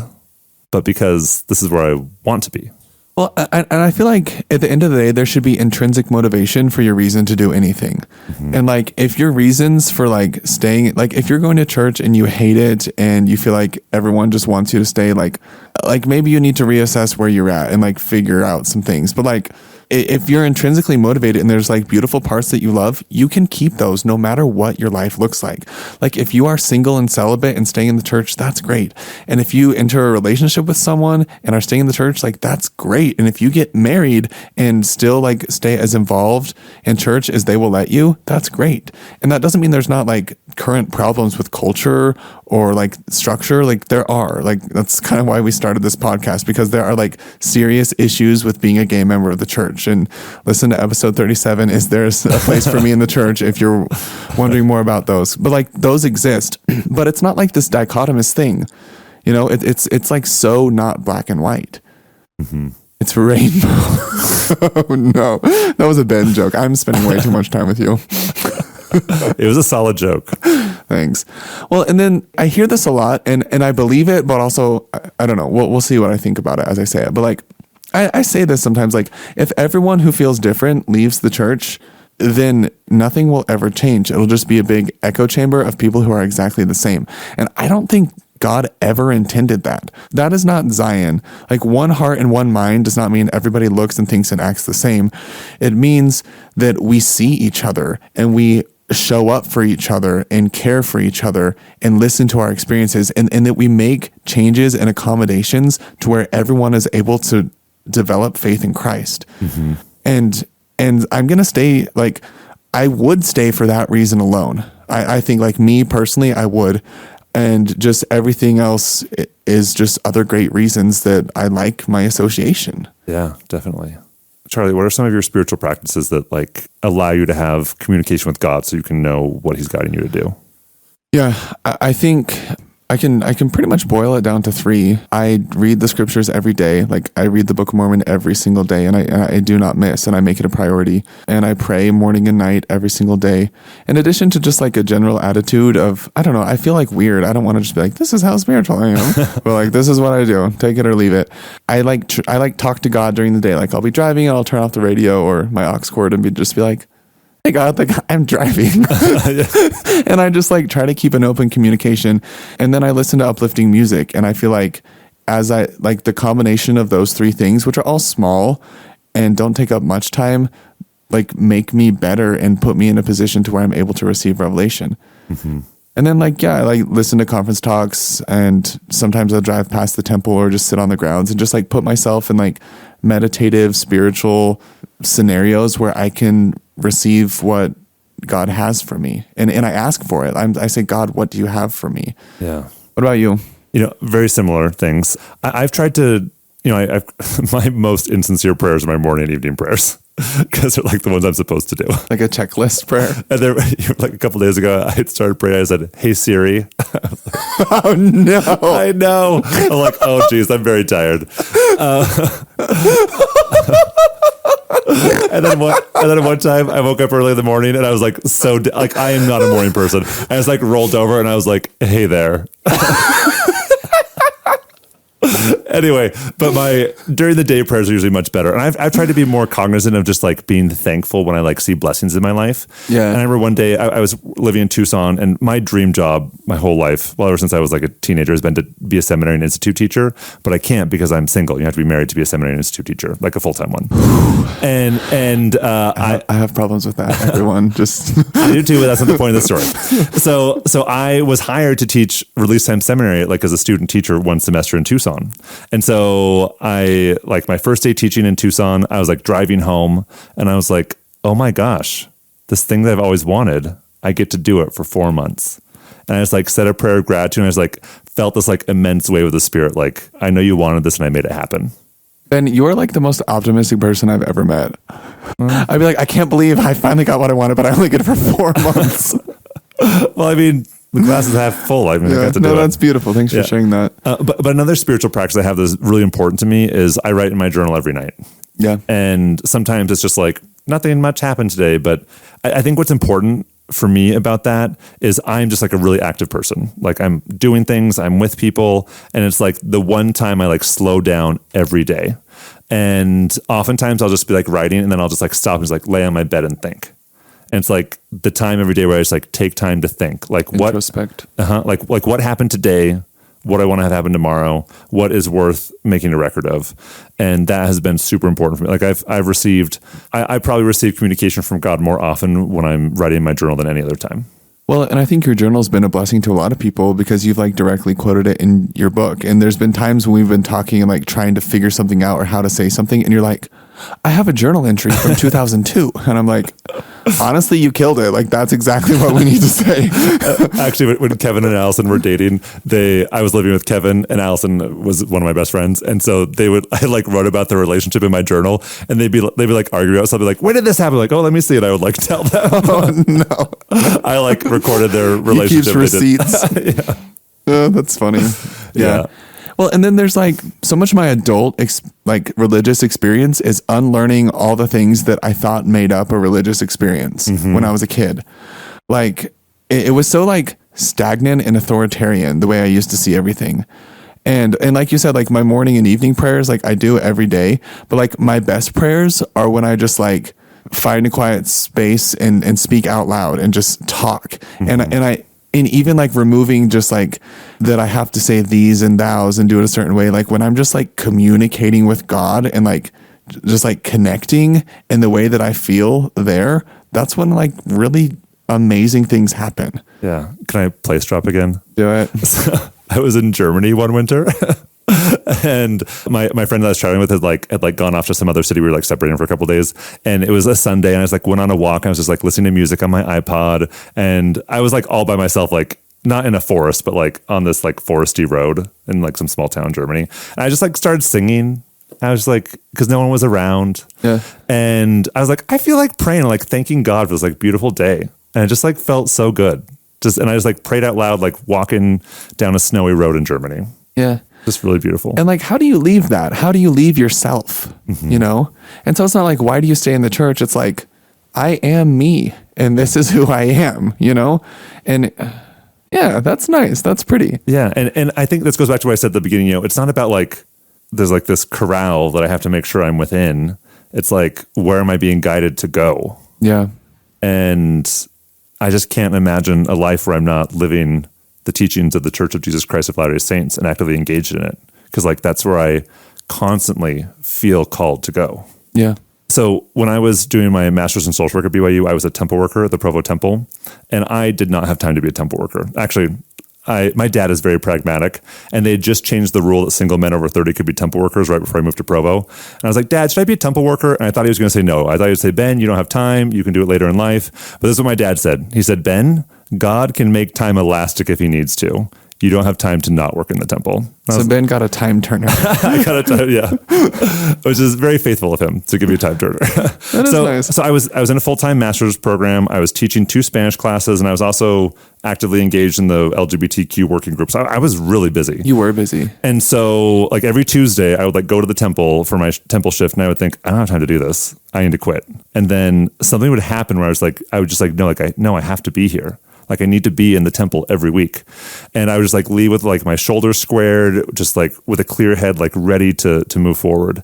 but because this is where I want to be. Well, and I feel like at the end of the day, there should be intrinsic motivation for your reason to do anything. Mm-hmm. And like, if your reasons for like staying, like if you're going to church and you hate it and you feel like everyone just wants you to stay, like maybe you need to reassess where you're at and like figure out some things. But like, if you're intrinsically motivated and there's like beautiful parts that you love, you can keep those no matter what your life looks like. Like if you are single and celibate and staying in the church, that's great. And if you enter a relationship with someone and are staying in the church, like that's great. And if you get married and still like stay as involved in church as they will let you, that's great. And that doesn't mean there's not like current problems with culture or like structure. Like there are, like, that's kind of why we started this podcast, because there are like serious issues with being a gay member of the church. And listen to episode 37. Is there a place for me in the church? If you're wondering more about those, but like those exist, but it's not like this dichotomous thing, it's like so not black and white. Mm-hmm. It's rainbow. Oh no, that was a Ben joke. I'm spending way too much time with you. It was a solid joke. Thanks. Well, and then I hear this a lot and I believe it, but also, I don't know. We'll see what I think about it as I say it. But like, I say this sometimes, like if everyone who feels different leaves the church, then nothing will ever change. It'll just be a big echo chamber of people who are exactly the same. And I don't think God ever intended that. That is not Zion. Like one heart and one mind does not mean everybody looks and thinks and acts the same. It means that we see each other and we show up for each other and care for each other and listen to our experiences, and that we make changes and accommodations to where everyone is able to develop faith in Christ. Mm-hmm. And I'm going to stay, like, I would stay for that reason alone. I think like me personally, I would. And just everything else is just other great reasons that I like my association. Yeah, definitely. Charlie, what are some of your spiritual practices that like allow you to have communication with God so you can know what he's guiding you to do? Yeah, I think I can pretty much boil it down to 3. I read the scriptures every day. Like I read the Book of Mormon every single day, and I do not miss, and I make it a priority. And I pray morning and night every single day. In addition to just like a general attitude of, I don't know, I feel like weird. I don't want to just be like, this is how spiritual I am. But like, this is what I do. Take it or leave it. I like talk to God during the day. Like I'll be driving and I'll turn off the radio or my aux cord and just be like, hey God, like I'm driving. And I just like try to keep an open communication. And then I listen to uplifting music. And I feel like as I like the combination of those 3 things, which are all small and don't take up much time, like make me better and put me in a position to where I'm able to receive revelation. Mm-hmm. And then like, yeah, I like listen to conference talks, and sometimes I'll drive past the temple or just sit on the grounds and just like put myself in like meditative, spiritual scenarios where I can receive what God has for me. And I ask for it. I say, God, what do you have for me? Yeah. What about you? Very similar things. I've tried to, I've my most insincere prayers are my morning and evening prayers because they're like the ones I'm supposed to do. Like a checklist prayer. And there, like a couple days ago, I had started praying. I said, "Hey Siri." Oh no! I know. I'm like, oh geez, I'm very tired. And then one time I woke up early in the morning and I was like, like I am not a morning person. I just like rolled over and I was like, "Hey there." Anyway, but my during the day prayers are usually much better. And I've tried to be more cognizant of just like being thankful when I like see blessings in my life. Yeah. And I remember one day I was living in Tucson, and my dream job my whole life, well, ever since I was like a teenager, has been to be a seminary and institute teacher. But I can't because I'm single. You have to be married to be a seminary and institute teacher, like a full-time one. and I have problems with that. Everyone just I do too, but that's not the point of the story. So I was hired to teach release time seminary, like as a student teacher one semester in Tucson. And so I, like my first day teaching in Tucson, I was like driving home and I was like, oh my gosh, this thing that I've always wanted, I get to do it for 4 months. And I just like said a prayer of gratitude. And I just like felt this like immense wave of the Spirit. Like, I know you wanted this and I made it happen. Ben, you're like the most optimistic person I've ever met. I'd be like, I can't believe I finally got what I wanted, but I only get it for 4 months. Well, I mean, the glass is half full. I mean, I got to do it. That's beautiful. Thanks for sharing that. But another spiritual practice I have that's really important to me is I write in my journal every night. Yeah. And sometimes it's just like, nothing much happened today. But I think what's important for me about that is I'm just like a really active person. Like I'm doing things, I'm with people. And it's like the one time I like slow down every day. And oftentimes I'll just be like writing and then I'll just like stop and just like lay on my bed and think. And it's like the time every day where I just like take time to think, like what, like what happened today, what I want to have happen tomorrow, what is worth making a record of. And that has been super important for me. Like I probably receive communication from God more often when I'm writing in my journal than any other time. Well, and I think your journal has been a blessing to a lot of people because you've like directly quoted it in your book. And there's been times when we've been talking and like trying to figure something out or how to say something. And you're like, I have a journal entry from 2002. And I'm like, honestly, you killed it. Like, that's exactly what we need to say. Actually, when Kevin and Allison were dating, I was living with Kevin and Allison was one of my best friends. And so I like wrote about their relationship in my journal and they'd be like arguing about something like, when did this happen? Like, oh, let me see it. I would like tell them. Oh, no. I like recorded their relationship. He keeps receipts. Yeah. Oh, that's funny. Yeah. Well, and then there's like so much of my adult like religious experience is unlearning all the things that I thought made up a religious experience when I was a kid. Like it was so like stagnant and authoritarian the way I used to see everything. And like you said, like my morning and evening prayers, like I do every day, but like my best prayers are when I just like find a quiet space and speak out loud and just talk. And even like removing just like that I have to say these and thous and do it a certain way. Like when I'm just like communicating with God and like just like connecting in the way that I feel there, that's when like really amazing things happen. Yeah. Can I place drop again? Do it. So, I was in Germany one winter. And my friend that I was traveling with had gone off to some other city. We were like separating for a couple of days, and it was a Sunday. And I was like went on a walk. And I was just like listening to music on my iPod, and I was like all by myself, like not in a forest, but like on this like foresty road in like some small town in Germany. And I just like started singing. I was like, because no one was around. Yeah. And I was like, I feel like praying, like thanking God for this like beautiful day, and it just like felt so good. And I just like prayed out loud, like walking down a snowy road in Germany. Yeah. Just really beautiful. And like, how do you leave that? How do you leave yourself? You know? And so it's not like, why do you stay in the church? It's like, I am me and this is who I am, you know? And yeah, that's nice. That's pretty. Yeah. And I think this goes back to what I said at the beginning, you know, it's not about like, there's like this corral that I have to make sure I'm within. It's like, where am I being guided to go? Yeah. And I just can't imagine a life where I'm not living the teachings of the Church of Jesus Christ of Latter-day Saints and actively engaged in it. Because like that's where I constantly feel called to go. Yeah. So when I was doing my master's in social work at BYU, I was a temple worker at the Provo Temple, and I did not have time to be a temple worker. Actually, my dad is very pragmatic, and they had just changed the rule that single men over 30 could be temple workers right before I moved to Provo. And I was like, Dad, should I be a temple worker? And I thought he was going to say no. I thought he would say, Ben, you don't have time. You can do it later in life. But this is what my dad said. He said, Ben, God can make time elastic if he needs to. You don't have time to not work in the temple. So Ben got a time turner. I got a time, yeah. Which is very faithful of him to give you a time turner. That is nice. So I was in a full-time master's program. I was teaching 2 Spanish classes, and I was also actively engaged in the LGBTQ working groups. I was really busy. You were busy. And so like every Tuesday I would like go to the temple for my temple shift, and I would think, I don't have time to do this. I need to quit. And then something would happen where I would just like, no, I have to be here. Like I need to be in the temple every week. And I would just like leave with like my shoulders squared, just like with a clear head, like ready to move forward.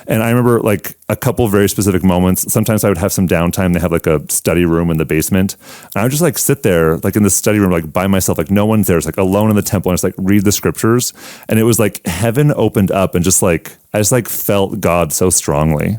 And I remember like a couple very specific moments. Sometimes I would have some downtime. They have like a study room in the basement. And I would just like sit there, like in the study room, like by myself, like no one's there. It's like alone in the temple and just like read the scriptures. And it was like heaven opened up and just like, I just like felt God so strongly.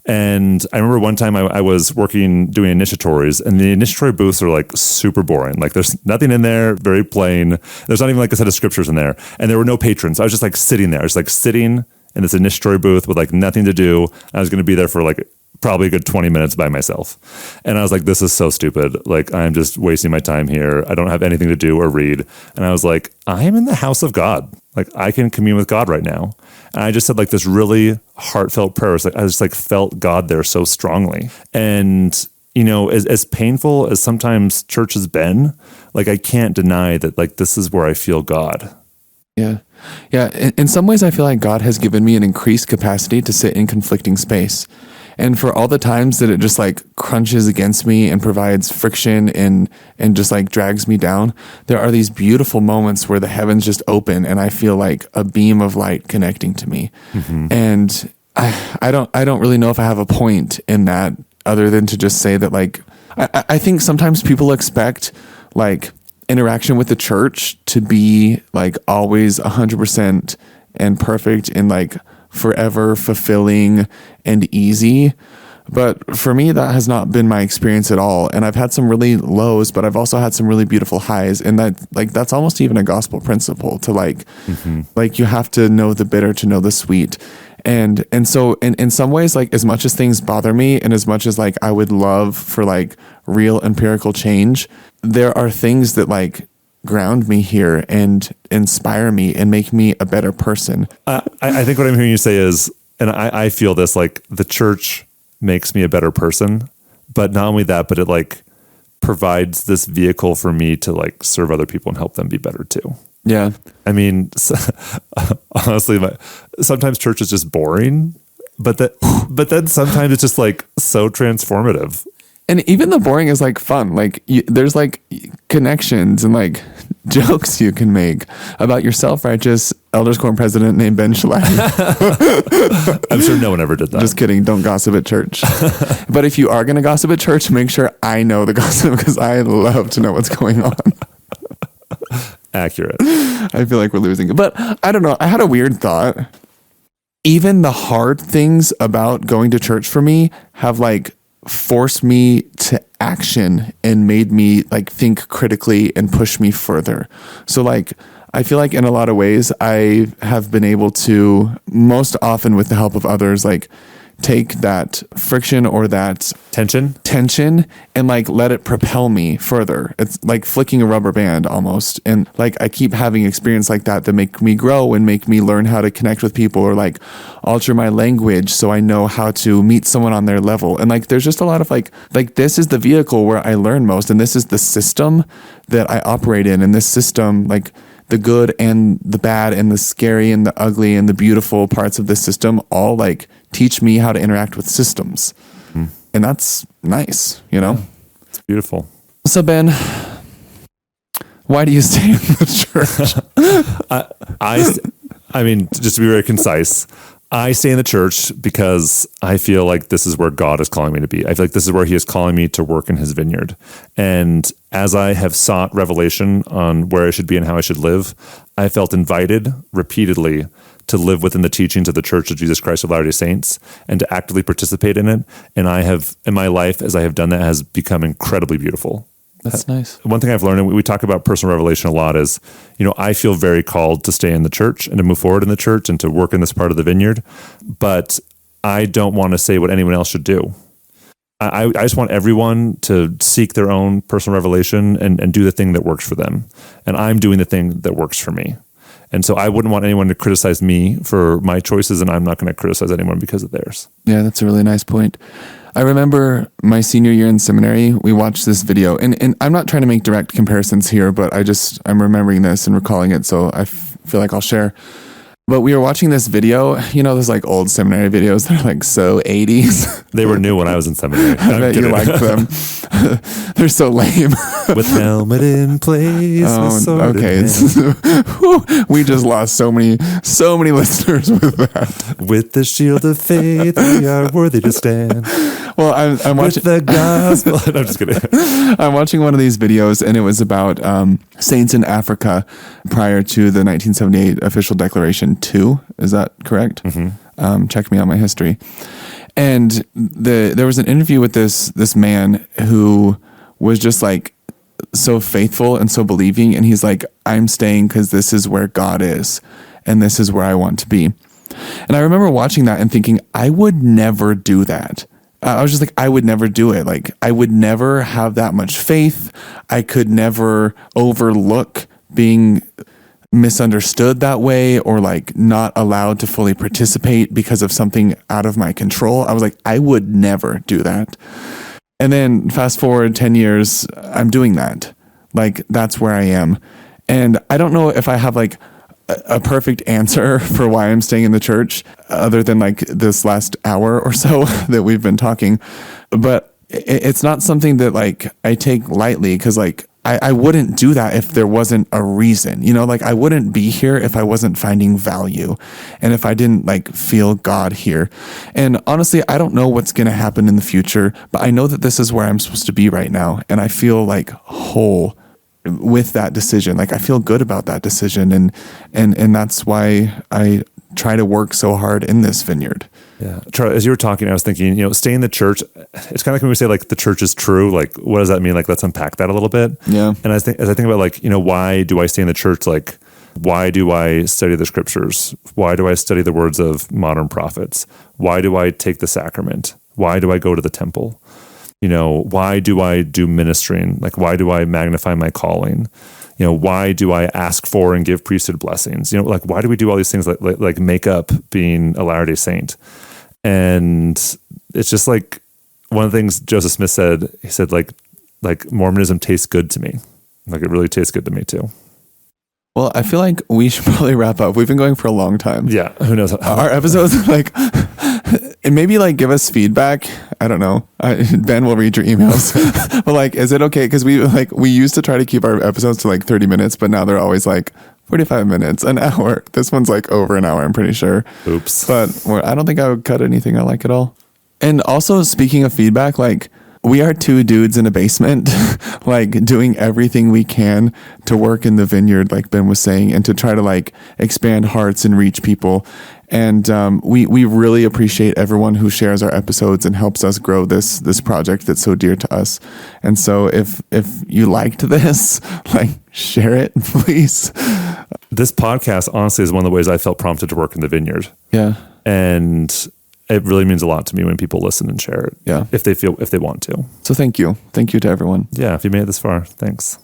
And I remember one time I was doing initiatories, and the initiatory booths are like super boring. Like there's nothing in there, very plain. There's not even like a set of scriptures in there. And there were no patrons. I was just like sitting there. I was like sitting in this initiatory booth with like nothing to do. I was going to be there for like probably a good 20 minutes by myself. And I was like, this is so stupid. Like I'm just wasting my time here. I don't have anything to do or read. And I was like, I am in the house of God. Like I can commune with God right now. And I just said like this really heartfelt prayer. It's like I just like felt God there so strongly. And you know, as painful as sometimes church has been, like I can't deny that like this is where I feel God. Yeah. Yeah. In some ways, I feel like God has given me an increased capacity to sit in conflicting space. And for all the times that it just like crunches against me and provides friction and just like drags me down, there are these beautiful moments where the heavens just open and I feel like a beam of light connecting to me. Mm-hmm. And I don't really know if I have a point in that other than to just say that like, I think sometimes people expect like interaction with the church to be like always 100% and perfect and like forever fulfilling and easy. But for me, that has not been my experience at all. And I've had some really lows, but I've also had some really beautiful highs. And that like, that's almost even a gospel principle to like, like you have to know the bitter to know the sweet. And so in some ways, like as much as things bother me and as much as like I would love for like real empirical change, there are things that like ground me here and inspire me and make me a better person. I think what I'm hearing you say is, and I feel this, like the church makes me a better person, but not only that, but it like provides this vehicle for me to like serve other people and help them be better too. Yeah. I mean, honestly, sometimes church is just boring, but then sometimes it's just like so transformative. And even the boring is like fun. Like there's like connections and like jokes you can make about your self-righteous elders quorum president named Ben Shalai. I'm sure no one ever did that. Just kidding. Don't gossip at church. But if you are going to gossip at church, make sure I know the gossip because I love to know what's going on. Accurate. I feel like we're losing it. But I don't know. I had a weird thought. Even the hard things about going to church for me have like forced me to action and made me like think critically and push me further. So like I feel like in a lot of ways I have been able to, most often with the help of others, like take that friction or that tension and like let it propel me further. It's like flicking a rubber band almost. And like I keep having experience like that make me grow and make me learn how to connect with people or like alter my language so I know how to meet someone on their level. And like there's just a lot of like this is the vehicle where I learn most, and this is the system that I operate in. And this system, like the good and the bad and the scary and the ugly and the beautiful parts of this system all like teach me how to interact with systems. And that's nice, you know? It's beautiful. So Ben, why do you stay in the church? I mean, just to be very concise, I stay in the church because I feel like this is where God is calling me to be. I feel like this is where he is calling me to work in his vineyard. And as I have sought revelation on where I should be and how I should live, I felt invited repeatedly to live within the teachings of the Church of Jesus Christ of Latter-day Saints and to actively participate in it. And I have, in my life, as I have done that, has become incredibly beautiful. That's nice. One thing I've learned, and we talk about personal revelation a lot, is, you know, I feel very called to stay in the church and to move forward in the church and to work in this part of the vineyard, but I don't want to say what anyone else should do. I just want everyone to seek their own personal revelation and do the thing that works for them. And I'm doing the thing that works for me. And so I wouldn't want anyone to criticize me for my choices, and I'm not going to criticize anyone because of theirs. Yeah, that's a really nice point. I remember my senior year in seminary, we watched this video, and I'm not trying to make direct comparisons here, but I'm remembering this and recalling it, so I feel like I'll share. But we were watching this video, those like old seminary videos that are like so 80s. They were new when I was in seminary. I bet you like them. They're so lame. With helmet in place. Okay. We just lost so many listeners with that. With the shield of faith, we are worthy to stand. Well, I'm watching the gospel. No, I'm just kidding. I'm watching one of these videos, and it was about saints in Africa prior to the 1978 official declaration 2. Is that correct? Mm-hmm. Check me on my history. And there was an interview with this man who was just like so faithful and so believing, and he's like, I'm staying because this is where God is, and this is where I want to be. And I remember watching that and thinking, I would never do that. I was just like, I would never do it. Like, I would never have that much faith. I could never overlook being misunderstood that way, or like not allowed to fully participate because of something out of my control. I was like, I would never do that. And then fast forward 10 years, I'm doing that. Like, that's where I am. And I don't know if I have like a perfect answer for why I'm staying in the church, other than like this last hour or so that we've been talking. But it's not something that like I take lightly, because like I wouldn't do that if there wasn't a reason, like I wouldn't be here if I wasn't finding value, and if I didn't like feel God here. And honestly, I don't know what's going to happen in the future, but I know that this is where I'm supposed to be right now. And I feel like whole with that decision. Like, I feel good about that decision. And that's why I try to work so hard in this vineyard. Yeah. Charlie, as you were talking, I was thinking, stay in the church. It's kind of like when we say like the church is true, like what does that mean? Like, let's unpack that a little bit. Yeah. And as I think about like, why do I stay in the church? Like, why do I study the scriptures? Why do I study the words of modern prophets? Why do I take the sacrament? Why do I go to the temple? Why do I do ministering? Like, why do I magnify my calling? Why do I ask for and give priesthood blessings? Like, why do we do all these things like make up being a Latter-day Saint? And it's just like one of the things Joseph Smith said, he said like Mormonism tastes good to me. Like, it really tastes good to me too. Well, I feel like we should probably wrap up. We've been going for a long time. Yeah. Who knows? Our episodes like, and maybe like give us feedback. I don't know. Ben will read your emails. But like, is it okay? Because we used to try to keep our episodes to like 30 minutes, but now they're always like 45 minutes, an hour. This one's like over an hour, I'm pretty sure. Oops. But I don't think I would cut anything I like at all. And also, speaking of feedback, like, we are two dudes in a basement, like doing everything we can to work in the vineyard, like Ben was saying, and to try to like expand hearts and reach people. And we really appreciate everyone who shares our episodes and helps us grow this project that's so dear to us. And so if you liked this, like, share it, please. This podcast, honestly, is one of the ways I felt prompted to work in the vineyard. Yeah. And it really means a lot to me when people listen and share it. Yeah. If they want to. So thank you. Thank you to everyone. Yeah. If you made it this far, thanks.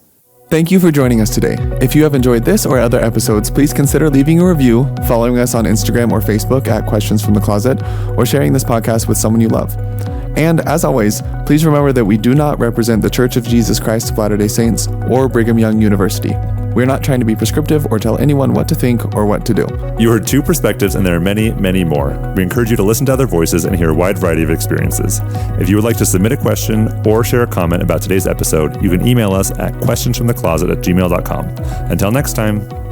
Thank you for joining us today. If you have enjoyed this or other episodes, please consider leaving a review, following us on Instagram or Facebook at Questions from the Closet, or sharing this podcast with someone you love. And as always, please remember that we do not represent the Church of Jesus Christ of Latter-day Saints or Brigham Young University. We're not trying to be prescriptive or tell anyone what to think or what to do. You heard two perspectives, and there are many, many more. We encourage you to listen to other voices and hear a wide variety of experiences. If you would like to submit a question or share a comment about today's episode, you can email us at questionsfromthecloset@gmail.com. Until next time.